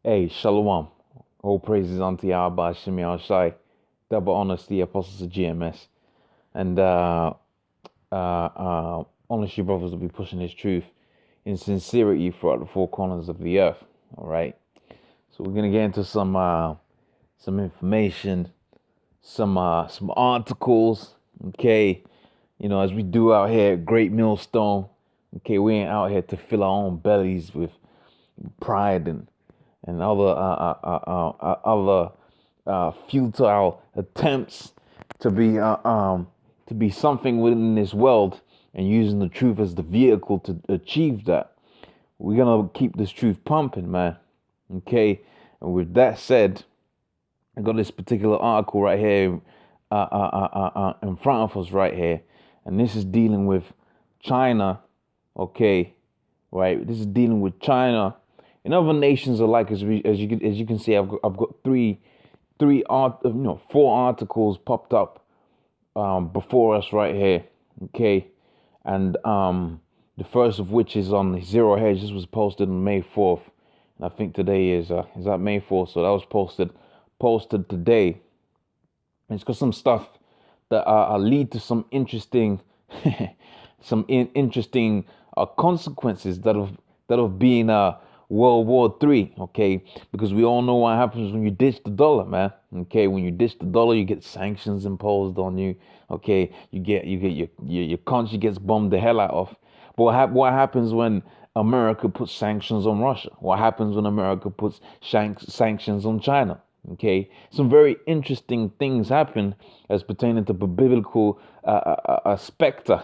Hey, Shalom. All praises unto Yahweh Shemi Shai, double honors to the apostles of GMS. And honestly, brothers will be pushing his truth in sincerity throughout the four corners of the earth. All right. So we're gonna get into some information, some articles. Okay. You know, as we do out here at GreatMillStone. Okay, we ain't out here to fill our own bellies with pride and other futile attempts to be something within this world, and using the truth as the vehicle to achieve that. We're gonna keep this truth pumping, man. Okay, and with that said, I got this particular article right here in front of us right here, and this is dealing with China. Okay, right. This is dealing with China. And other nations alike, as you can see, I've got four articles popped up before us right here. Okay, and the first of which is on the Zero Hedge. This was posted on May 4th, and I think today is that May 4th. So that was posted today. And it's got some stuff that lead to some interesting interesting consequences that have been World War III, okay? Because we all know what happens when you ditch the dollar, man. Okay, when you ditch the dollar, you get sanctions imposed on you. Okay, you get your country gets bombed the hell out of. But what happens when America puts sanctions on Russia? What happens when America puts sanctions on China? Okay, some very interesting things happen as pertaining to biblical specter,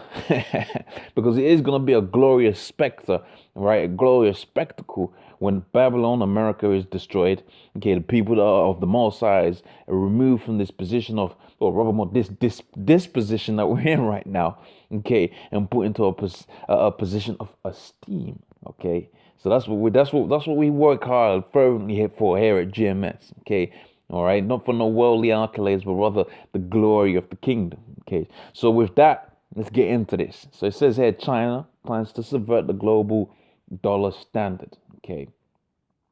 because it is going to be a glorious specter, right? A glorious spectacle when Babylon, America, is destroyed. Okay, the people of the Most High are removed from this position of, or rather more this position that we're in right now. Okay, and put into a position of esteem. Okay. So that's what we work hard fervently for here at GMS. Okay, all right, not for no worldly accolades, but rather the glory of the kingdom. Okay, so with that, let's get into this. So it says here, China plans to subvert the global dollar standard. Okay,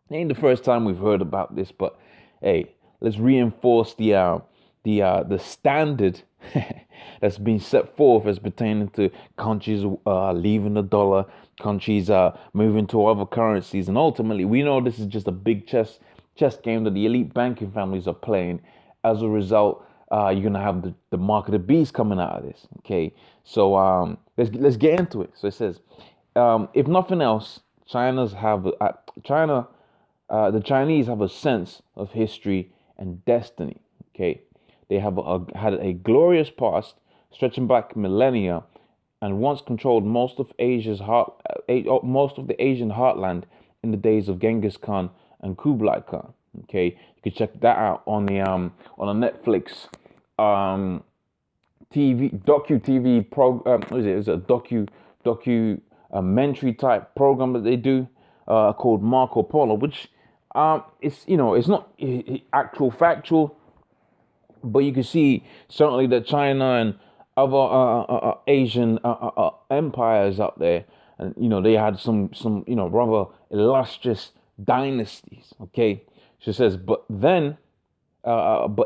it ain't the first time we've heard about this, but hey, let's reinforce the standard that's been set forth as pertaining to countries leaving the dollar, countries moving to other currencies, and ultimately we know this is just a big chess game that the elite banking families are playing. As a result, you're gonna have the market of beast coming out of this. Okay, so let's get into it. So it says, if nothing else, the Chinese have a sense of history and destiny. Okay, they have had a glorious past stretching back millennia, and once controlled most of the Asian heartland in the days of Genghis Khan and Kublai Khan. Okay, you can check that out on the Netflix TV program. What is it? It's a documentary type program that they do called Marco Polo, which it's not actual factual, but you can see certainly that China and other Asian empires out there, and they had some rather illustrious dynasties. Okay, she says, but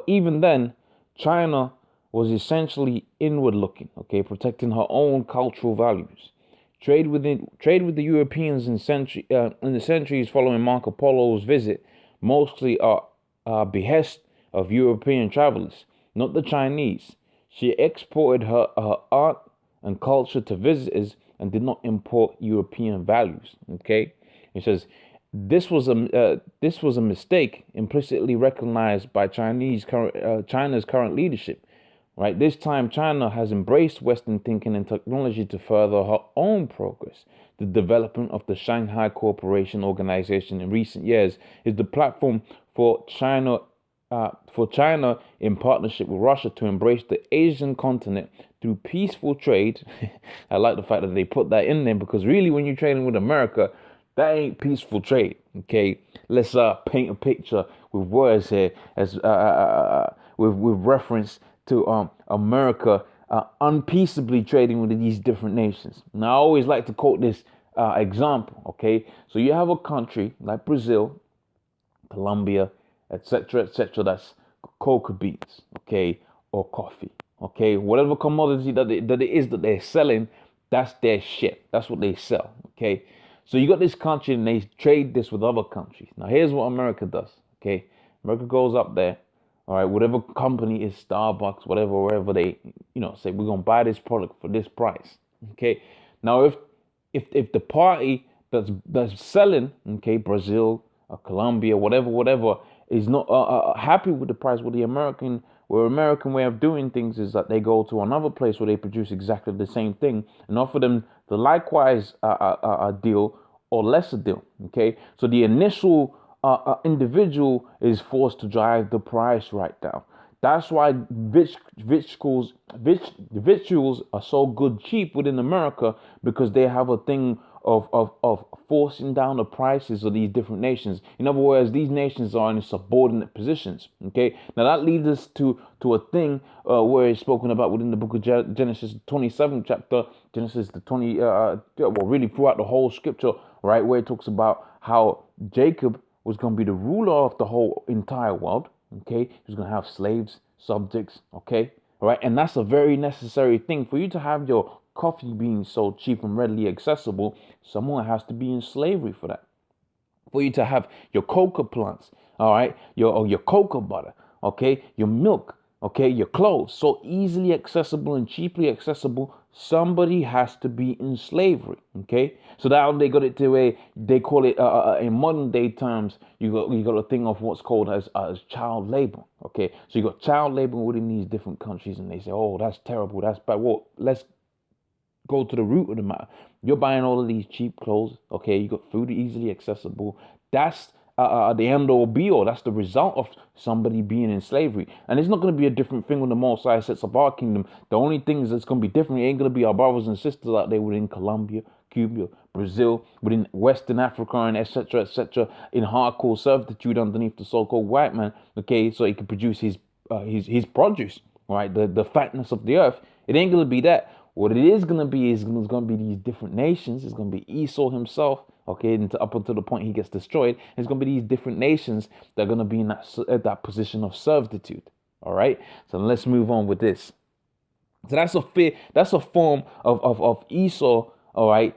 even then, China was essentially inward looking. Okay, protecting her own cultural values. Trade with the Europeans in the centuries following Marco Polo's visit, mostly at behest of European travelers, not the Chinese. She exported her art and culture to visitors and did not import European values. Okay, it says this was a mistake implicitly recognized by China's current leadership. Right, this time China has embraced Western thinking and technology to further her own progress. The development of the Shanghai Cooperation Organization in recent years is the platform for China in partnership with Russia to embrace the Asian continent through peaceful trade. I like the fact that they put that in there, because really when you're trading with America, that ain't peaceful trade. Okay, let's paint a picture with words here as with reference to America unpeaceably trading with these different nations. Now I always like to quote this example. Okay, so you have a country like Brazil Colombia, etc., etc. That's cocoa beans, okay, or coffee, okay, whatever commodity that it is that they're selling, that's their shit. That's what they sell, okay. So you got this country and they trade this with other countries. Now here's what America does, okay. America goes up there, all right, whatever company is Starbucks, whatever, wherever they, say we're gonna buy this product for this price, okay. Now if the party that's selling, okay, Brazil, Colombia, whatever, is not happy with the price, with the American way of doing things is that they go to another place where they produce exactly the same thing and offer them the likewise deal or lesser deal. Okay, so the initial individual is forced to drive the price right down. That's why victuals are so good cheap within America, because they have a thing of forcing down the prices of these different nations. In other words, these nations are in subordinate positions. Okay, now that leads us to a thing where it's spoken about within the book of Genesis 27th chapter, Genesis the 20, really throughout the whole scripture, right, where it talks about how Jacob was going to be the ruler of the whole entire world. Okay, he was going to have slaves, subjects. Okay, all right, and that's a very necessary thing for you to have your coffee being so cheap and readily accessible. Someone has to be in slavery for that. For you to have your cocoa plants, all right, your cocoa butter, okay, your milk, okay, your clothes, so easily accessible and cheaply accessible, somebody has to be in slavery. Okay, so now they got it to a, they call it in modern day terms, you got a thing of what's called as child labor. Okay, so you got child labor within these different countries, and they say, oh, that's terrible, that's bad. Well, let's go to the root of the matter. You're buying all of these cheap clothes, okay, you got food easily accessible. That's the end all be all. That's the result of somebody being in slavery. And it's not going to be a different thing when the Most High sets up our kingdom. The only thing that's going to be different, it ain't going to be our brothers and sisters out there within Colombia, Cuba, Brazil, within Western Africa, and etc., in hardcore servitude underneath the so-called white man, okay, so he can produce his produce, right, the fatness of the earth. It ain't going to be that. What it is going to be is going to be these different nations. It's going to be Esau himself, okay, up until the point he gets destroyed. It's going to be these different nations that are going to be in that position of servitude, all right? So let's move on with this. So that's a form of Esau, all right,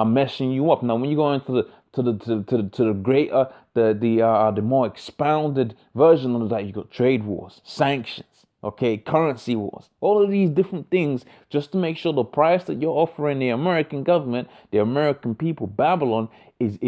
messing you up. Now, when you go into the greater, the more expounded version of that, you got trade wars, sanctions, okay, currency wars, all of these different things, just to make sure the price that you're offering the American government, the American people, Babylon, is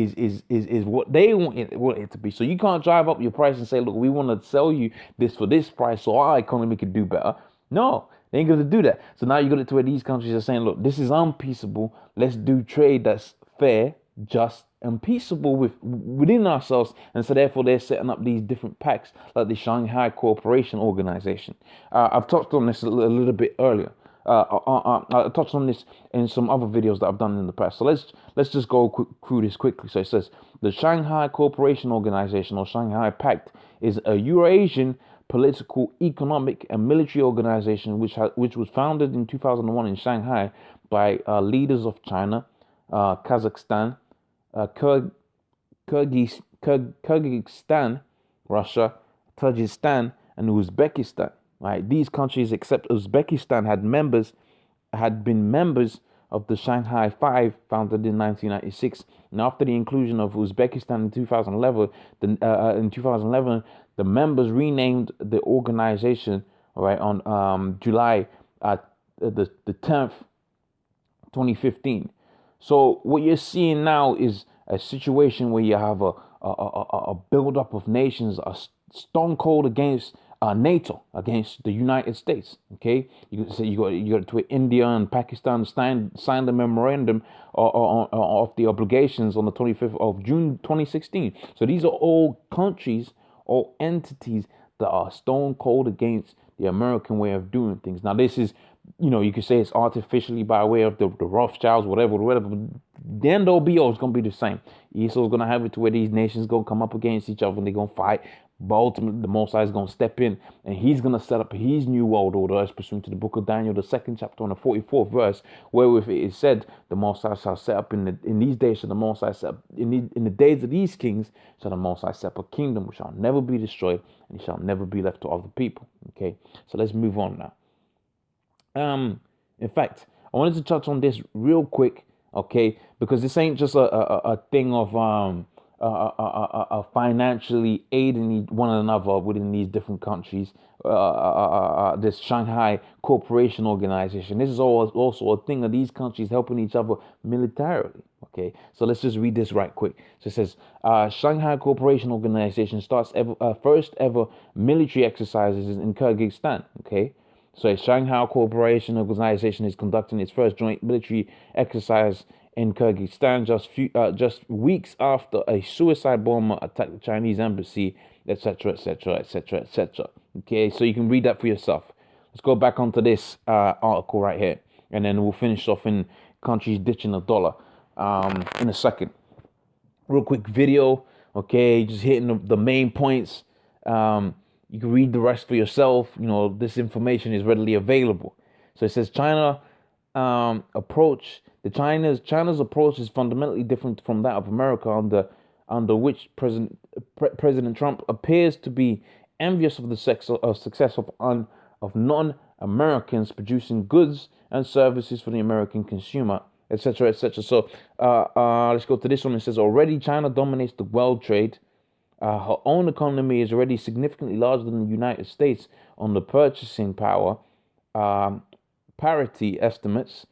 what they want it to be. So you can't drive up your price and say, look, we want to sell you this for this price so our economy could do better. No, they ain't going to do that. So now you got it to where these countries are saying, look, this is unpeaceable. Let's do trade that's fair, just, and peaceable within ourselves. And so therefore they're setting up these different pacts like the Shanghai Cooperation Organization. I've touched on this a little bit earlier. I touched on this in some other videos that I've done in the past. So let's just go through this quickly. So it says the Shanghai Cooperation Organization, or Shanghai Pact, is a Eurasian political, economic, and military organization which was founded in 2001 in Shanghai by leaders of China, Kazakhstan, Kyrgyzstan, Russia, Tajikistan, and Uzbekistan. Right, these countries, except Uzbekistan, had been members of the Shanghai Five, founded in 1996. And after the inclusion of Uzbekistan in 2011, the members renamed the organization, right, on July the 10th, 2015. So what you're seeing now is a situation where you have a build-up of nations, a stone cold against NATO, against the United States. Okay, you got to India and Pakistan signed the memorandum of the obligations on the 25th of June 2016. So these are all countries, all entities that are stone cold against the American way of doing things. Now this is, you could say it's artificially by way of the Rothschilds, whatever. The end all be all is going to be the same. Esau's going to have it to where these nations going to come up against each other and they're going to fight. But ultimately, the Most High is going to step in, and he's going to set up his new world order as pursuant to the book of Daniel, the 2nd chapter and the 44th verse, wherewith it is said, the Most High shall set up in these days, shall the Most High set up, in the days of these kings, shall the Most High set up a kingdom which shall never be destroyed, and it shall never be left to other people. Okay, so let's move on now. In fact, I wanted to touch on this real quick, okay, because this ain't just a thing of financially aiding one another within these different countries. This Shanghai Cooperation Organization. This is also a thing of these countries helping each other militarily. Okay, so let's just read this right quick. So it says, Shanghai Cooperation Organization starts first ever military exercises in Kyrgyzstan. Okay, so a Shanghai Cooperation Organization is conducting its first joint military exercise in Kyrgyzstan just weeks after a suicide bomber attacked the Chinese embassy, etc., etc., etc., etc. Okay, so you can read that for yourself. Let's go back onto this article right here, and then we'll finish off in countries ditching the dollar in a second. Real quick video, okay, just hitting the main points. You can read the rest for yourself. You know, this information is readily available. So it says China's approach is fundamentally different from that of America, under which President Trump appears to be envious of the success of non-Americans producing goods and services for the American consumer, etc., etc. So let's go to this one. It says already China dominates the world trade. Her own economy is already significantly larger than the United States on the purchasing power parity estimates.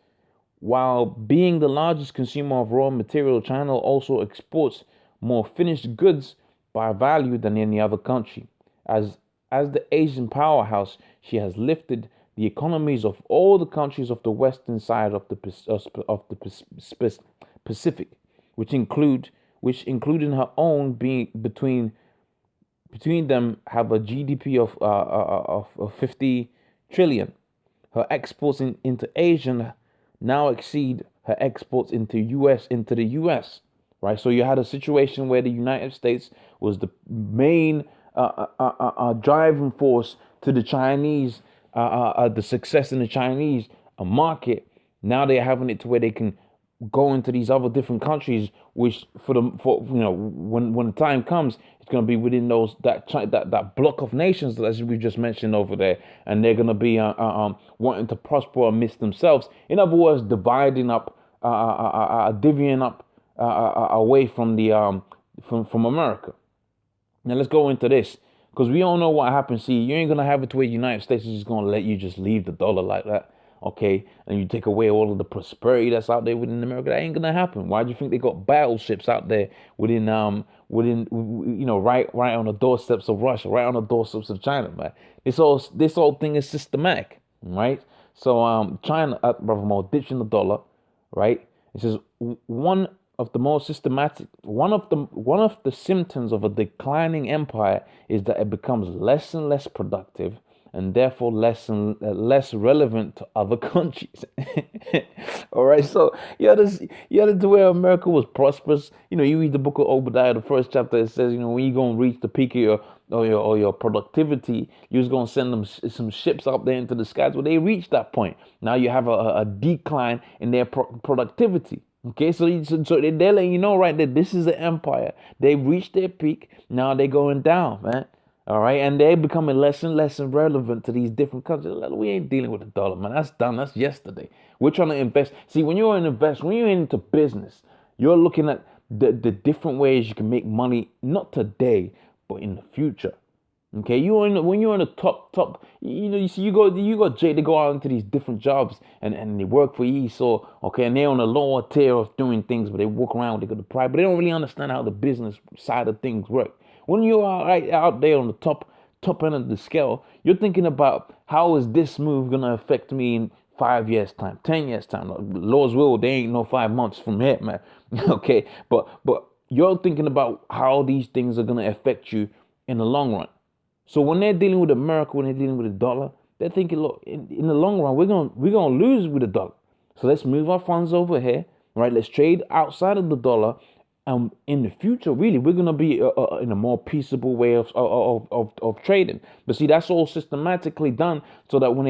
While being the largest consumer of raw material, China also exports more finished goods by value than any other country. As the Asian powerhouse, she has lifted the economies of all the countries of the western side of the Pacific, which including her own, being between them have a GDP of 50 trillion. Her exports into Asia now exceed her exports into the US, right? So you had a situation where the United States was the main driving force to the Chinese, the success in the Chinese market. Now they're having it to where they can go into these other different countries, which when the time comes, it's going to be within that block of nations as we just mentioned over there, and they're going to be wanting to prosper amidst themselves. In other words, dividing up, divvying up away from the from America. Now let's go into this, because we all know what happens. See, you ain't going to have it to where the United States is just going to let you just leave the dollar like that. Okay, and you take away all of the prosperity that's out there within America. That ain't gonna happen. Why do you think they got battleships out there within right on the doorsteps of Russia, right on the doorsteps of China, man? This whole thing is systematic, right? So China, brother Mo, ditching the dollar, right? It says one of the symptoms of a declining empire is that it becomes less and less productive, and therefore less and less relevant to other countries. All right, so you had it where America was prosperous. You know, you read the book of Obadiah, the 1st chapter. It says, when you're gonna reach the peak of your productivity, you're just gonna send them some ships up there into the skies. Well, they reached that point. Now you have a decline in their productivity. Okay, so they're letting you know right that this is an empire. They've reached their peak. Now they're going down, man. All right, and they're becoming less and less relevant to these different countries. We ain't dealing with the dollar, man. That's done. That's yesterday. We're trying to invest. See, when you're into business, you're looking at the different ways you can make money, not today, but in the future. Okay, when you're in the top, you see, you got Jay to go out into these different jobs and they work for you. So okay, and they're on a lower tier of doing things, but they walk around, they go to pride, but they don't really understand how the business side of things work. When you are right out there on the top end of the scale, you're thinking about how is this move gonna affect me in 5 years time, 10 years time. Lord's will, there ain't no 5 months from here, man. Okay, but you're thinking about how these things are gonna affect you in the long run. So when they're dealing with America, when they're dealing with the dollar, they're thinking, look, in the long run, we're gonna lose with the dollar. So let's move our funds over here, right? Let's trade outside of the dollar, In the future, really, we're gonna be in a more peaceable way of trading. But see, that's all systematically done so that when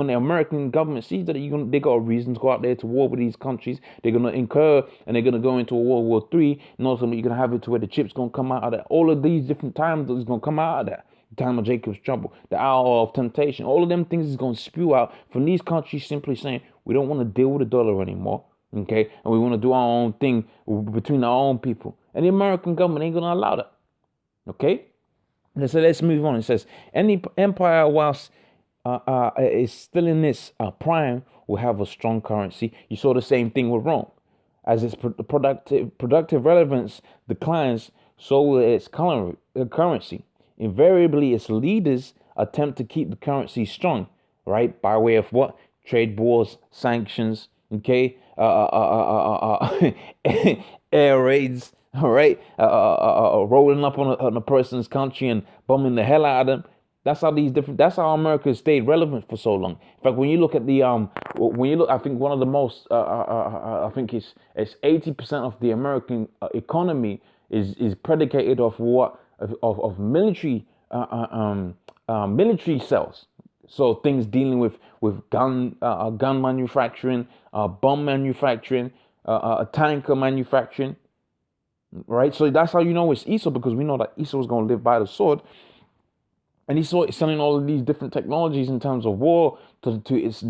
the American government sees that they got a reason to go out there to war with these countries, they're gonna incur and they're gonna go into a World War III, and also you're gonna have it to where the chips gonna come out of that. All of these different times is gonna come out of that. The time of Jacob's trouble, the hour of temptation, all of them things is gonna spew out from these countries simply saying we don't want to deal with the dollar anymore. Okay, and we want to do our own thing between our own people. And the American government ain't going to allow that. Okay, and so let's move on. It says, any empire, whilst is still in its prime, will have a strong currency. You saw the same thing with Rome. As its productive relevance declines, so will its currency. Invariably, its leaders attempt to keep the currency strong, right? By way of what? Trade wars, sanctions, okay, air raids, all right, rolling up on a person's country and bombing the hell out of them. That's how America stayed relevant for so long. In fact, when you look at I think one of the most, I think it's 80% of the American economy is predicated off of military military cells. So things dealing with gun manufacturing, bomb manufacturing, tanker manufacturing, right? So that's how you know it's Esau, because we know that Esau was going to live by the sword, and Esau is selling all of these different technologies in terms of war to its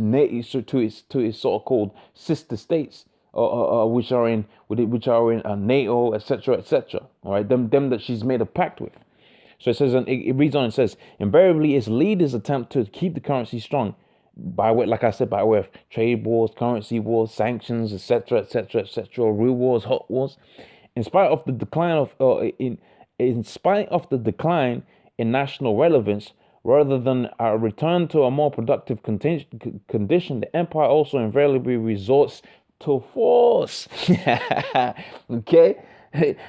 so-called sister states, which are in NATO, etc., etc. All right, them that she's made a pact with. So it says, and it reads on. It says, invariably, its leaders attempt to keep the currency strong by way, like I said, by way of trade wars, currency wars, sanctions, etc., etc., etc., real wars, hot wars. In spite of the decline in national relevance, rather than a return to a more productive condition, the empire also invariably resorts to force. Okay.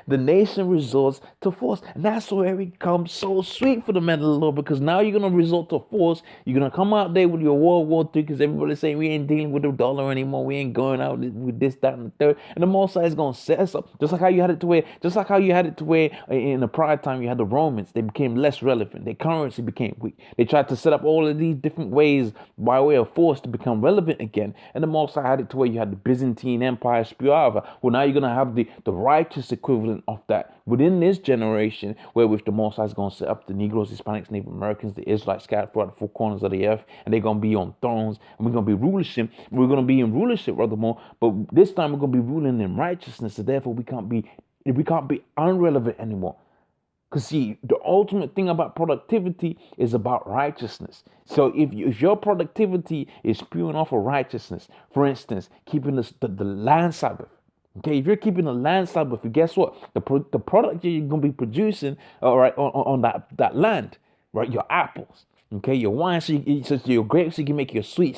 The nation resorts to force. And that's where it becomes so sweet for the men of the Lord, because now you're going to resort to force. You're going to come out there with your World War III, because everybody's saying we ain't dealing with the dollar anymore. We ain't going out with this, that, and the third. And the Most High is going to set us up. Just like how you had it to where in the prior time you had the Romans. They became less relevant. Their currency became weak. They tried to set up all of these different ways by way of force to become relevant again. And the Most High had it to where you had the Byzantine Empire spew out. Well, now you're going to have the righteous equivalent of that within this generation, where with the Most High is going to set up the Negroes, Hispanics, Native Americans, the Israelites scattered throughout the four corners of the earth, and they're going to be on thrones, and we're going to be rulership. We're going to be in rulership rather more, but this time we're going to be ruling in righteousness. So therefore, we can't be unrelevant anymore. Because see, the ultimate thing about productivity is about righteousness. So if your productivity is spewing off of righteousness, for instance, keeping the land Sabbath. Okay, if you're keeping the land Sabbath, guess what? The product you're going to be producing, all right, on that land, right? Your apples, okay, your wine, so your grapes, so you can make your sweet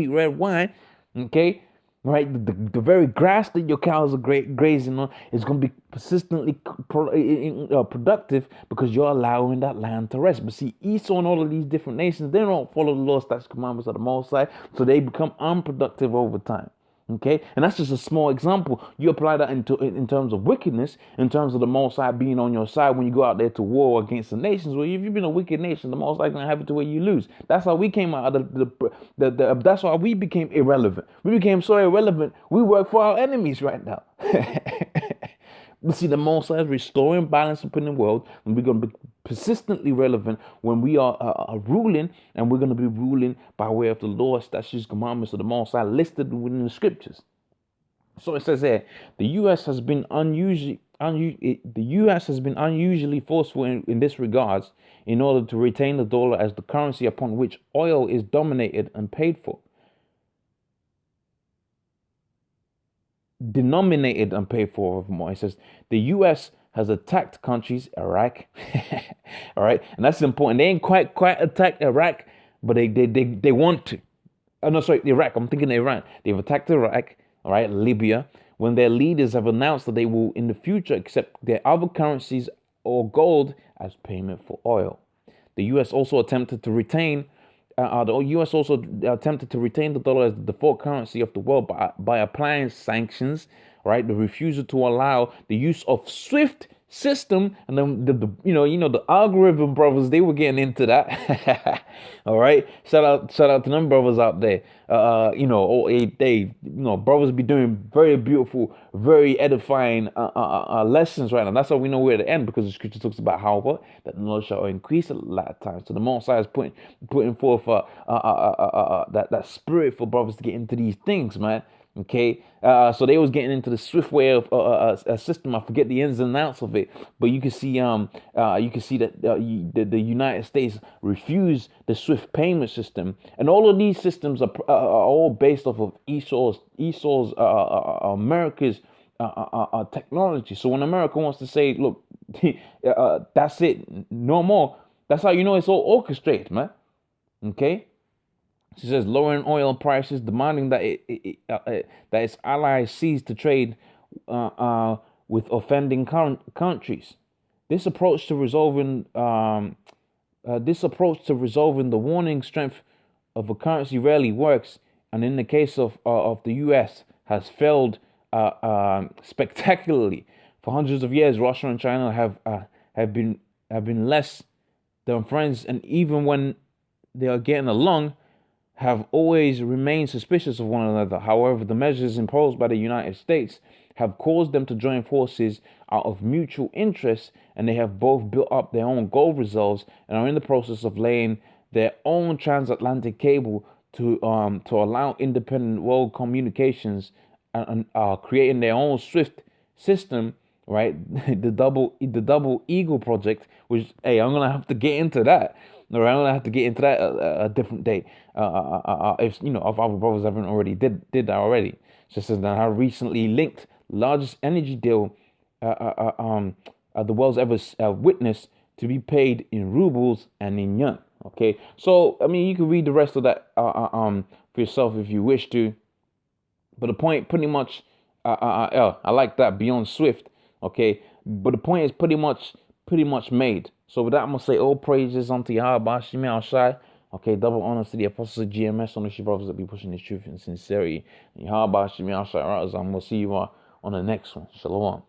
red wine, okay, right? The very grass that your cows are grazing on is going to be persistently productive, because you're allowing that land to rest. But see, Esau and all of these different nations, they don't follow the laws, statutes, commandments of the Most High, so they become unproductive over time. Okay, and that's just a small example. You apply that in terms of wickedness, in terms of the Most High being on your side when you go out there to war against the nations. Well, if you've been a wicked nation, the Most High gonna have it to where you lose. That's how we came out of that's why we became irrelevant. We became so irrelevant, we work for our enemies right now. But see, the Most High is restoring balance upon the world, and we're going to be persistently relevant when we are ruling, and we're going to be ruling by way of the law, statutes, commandments of the Most High listed within the scriptures. So it says here, the U.S. has been unusually forceful in this regards in order to retain the dollar as the currency upon which oil is dominated and paid for. Denominated and paid for more. It says the U.S. has attacked countries, Iraq, all right, and that's important. They ain't quite attacked Iraq, but they want to. Oh no, sorry, Iraq. I'm thinking Iran. They've attacked Iraq, all right, Libya, when their leaders have announced that they will in the future accept their other currencies or gold as payment for oil. The U.S. also attempted to retain. The U.S. also attempted to retain the dollar as the default currency of the world by applying sanctions right? The refusal to allow the use of Swift system, and then the algorithm brothers, they were getting into that. All right, shout out to them brothers out there. Brothers be doing very beautiful, very edifying lessons right now. That's how we know we're at the end, because the scripture talks about how that the knowledge shall increase a lot of times. So the Most High is putting forth that spirit for brothers to get into these things, man. Okay, so they was getting into the Swift way of a system. I forget the ins and outs of it, but you can see that the United States refused the Swift payment system, and all of these systems are all based off of Esau's America's technology. So when America wants to say, look, that's it, no more, that's how you know it's all orchestrated, man. Okay. She says lowering oil prices, demanding that that its allies cease to trade with offending countries. This approach to resolving the warning strength of a currency rarely works, and in the case of the U.S. has failed spectacularly. For hundreds of years, Russia and China have been less than friends, and even when they are getting along, have always remained suspicious of one another. However, the measures imposed by the United States have caused them to join forces out of mutual interest, and they have both built up their own gold reserves and are in the process of laying their own transatlantic cable to allow independent world communications, and creating their own Swift system, right? the double eagle project, which, hey, I'm gonna have to get into that. I'm gonna have to get into that a different day. If our brothers haven't already did that already. Just as I recently linked largest energy deal the world's ever witnessed to be paid in rubles and in yuan. Okay, so I mean, you can read the rest of that for yourself if you wish to. But the point, pretty much, I like that beyond Swift. Okay, but the point is pretty much made. So with that, I'm gonna say all praises unto Yahweh Shemel Shai. Okay, double honors to the apostles of GMS, on the brothers that be pushing the truth in sincerity. Yahweh Shemel Shai. I'm gonna see you on the next one. Shalom.